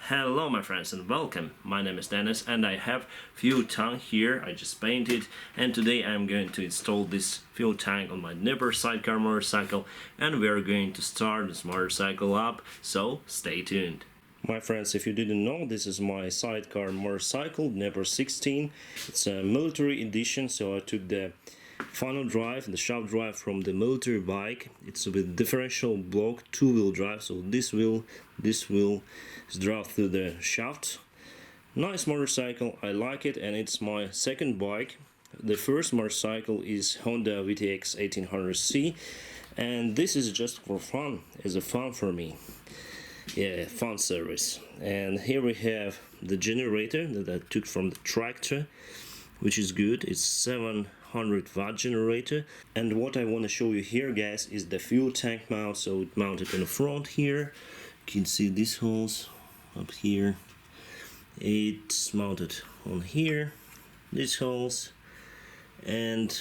Hello my friends and welcome. My name is Dennis and I have fuel tank here. I just painted, and today I'm going to install this fuel tank on my Dnepr sidecar motorcycle, and we are going to start this motorcycle up, so stay tuned. My friends, if you didn't know, this is my sidecar motorcycle Dnepr 16. It's a military edition, so I took the final drive, the shaft drive from the military bike. It's with differential block, two-wheel drive, so this wheel is drive through the shaft. Nice motorcycle, I like it, and it's my second bike. The first motorcycle is Honda VTX 1800C, and this is just for fun, as a fun for me. Yeah, fun service. And here we have the generator that I took from the tractor, which is good. It's 700-watt generator. And what I want to show you here, guys, is the fuel tank mount. So it mounted in the front here. You can see these holes up here. It's mounted on here, these holes. And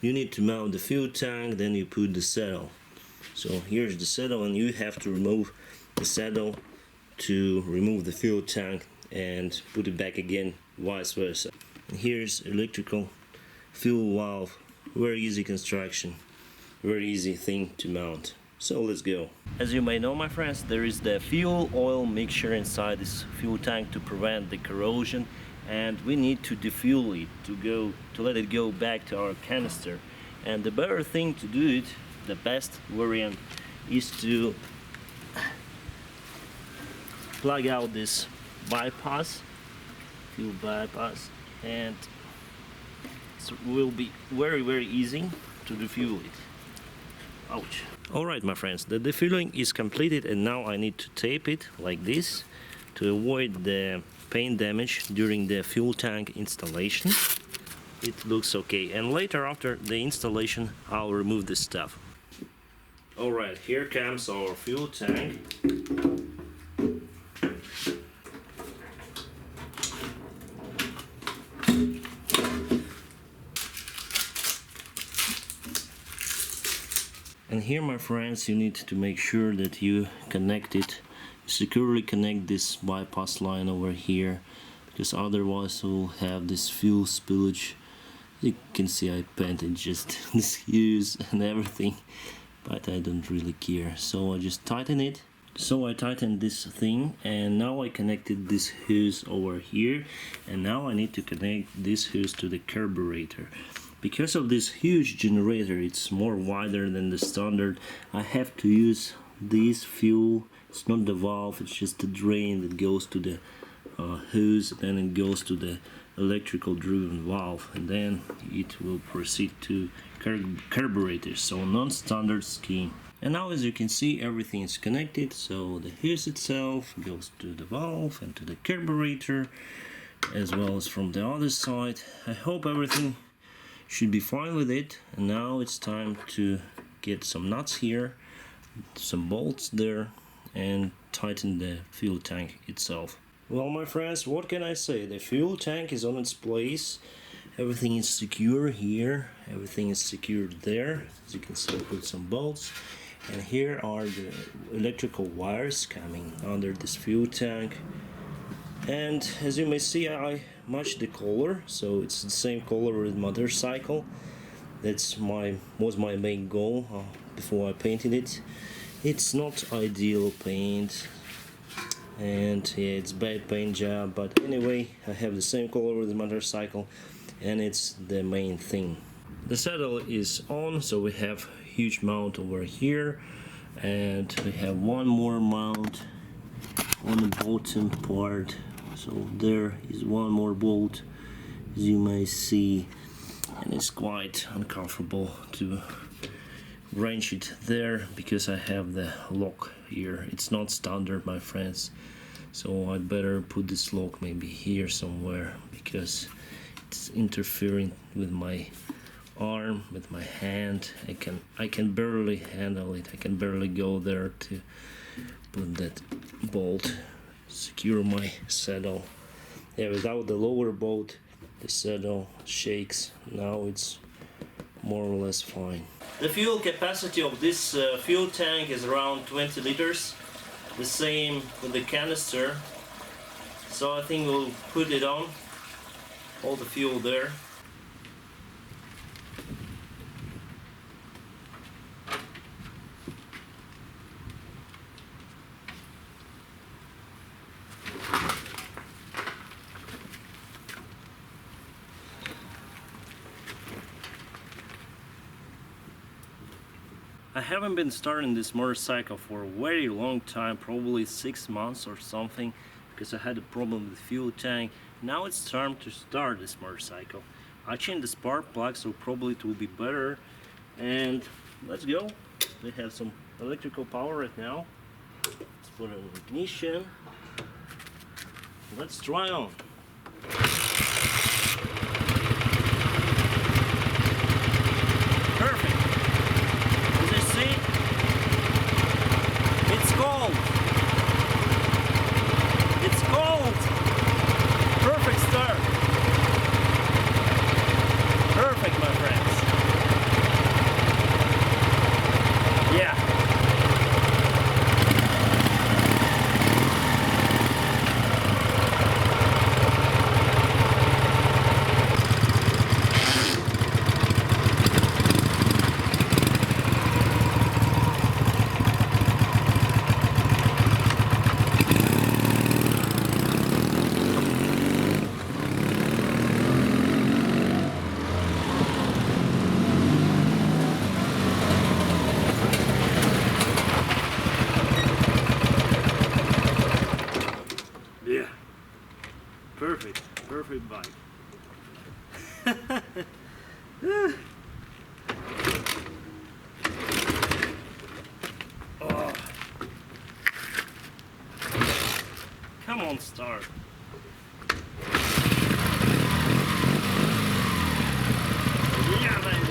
you need to mount the fuel tank, then you put the saddle. So here's the saddle, and you have to remove the saddle to remove the fuel tank and put it back again, vice versa. And here's electrical fuel valve. Very easy construction, very easy thing to mount. So let's go. As you may know, my friends, there is the fuel oil mixture inside this fuel tank to prevent the corrosion, and we need to defuel it to let it go back to our canister. And the better thing to do it, the best variant, is to plug out this bypass, fuel bypass, and it will be very easy to defuel it. Ouch. Alright my friends, the defueling is completed, and now I need to tape it like this to avoid the paint damage during the fuel tank installation. It looks okay, and later after the installation I'll remove this stuff. Alright, here comes our fuel tank. And here, my friends, you need to make sure that you connect it, securely connect this bypass line over here, because otherwise we'll have this fuel spillage. You can see I painted just this hose and everything, but I don't really care, so I just tighten it. So I tightened this thing, and now I connected this hose over here, and now I need to connect this hose to the carburetor. Because of this huge generator, it's more wider than the standard, I have to use this fuel. It's not the valve, it's just the drain that goes to the hose, then it goes to the electrical driven valve, and then it will proceed to carburetor, so non-standard scheme. And now, as you can see, everything is connected, so the hose itself goes to the valve and to the carburetor, as well as from the other side. I hope everything should be fine with it. And now it's time to get some nuts here, some bolts there, and tighten the fuel tank itself. Well, my friends, what can I say? The fuel tank is on its place. Everything is secure here, everything is secured there. As you can see, I put some bolts, and here are the electrical wires coming under this fuel tank. And as you may see, I matched the color, so it's the same color with motorcycle. That's was my main goal before I painted it. It's not ideal paint, and yeah, it's bad paint job, but anyway, I have the same color with the motorcycle, and it's the main thing. The saddle is on, so we have huge mount over here, and we have one more mount on the bottom part. So there is one more bolt, as you may see, and it's quite uncomfortable to wrench it there because I have the lock here. It's not standard, my friends, so I'd better put this lock maybe here somewhere, because it's interfering with my arm, with my hand. I can barely handle it. I can barely go there to put that bolt, secure my saddle. Yeah, without the lower bolt the saddle shakes. Now it's more or less fine. The fuel capacity of this fuel tank is around 20 liters. The same with the canister. So I think we'll put it on, all the fuel there. I haven't been starting this motorcycle for a very long time, probably 6 months or something, because I had a problem with the fuel tank. Now it's time to start this motorcycle. I changed the spark plug, so probably it will be better. And let's go. We have some electrical power right now. Let's put it in ignition. Let's try on. Perfect. As you see, it's cold. It's cold. Perfect start. Perfect, my friends. Yeah. Yeah, perfect bike. Oh. Come on, start. Yeah, baby.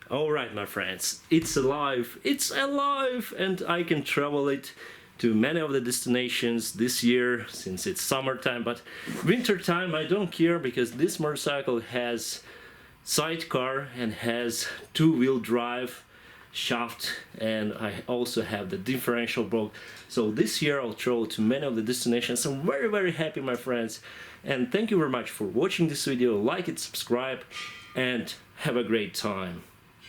Alright, my friends, it's alive, and I can travel it to many of the destinations this year since it's summertime, but winter time I don't care, because this motorcycle has sidecar and has two-wheel drive shaft, and I also have the differential brake. So this year I'll travel to many of the destinations. I'm very happy, my friends, and thank you very much for watching this video. Like it, subscribe, and have a great time.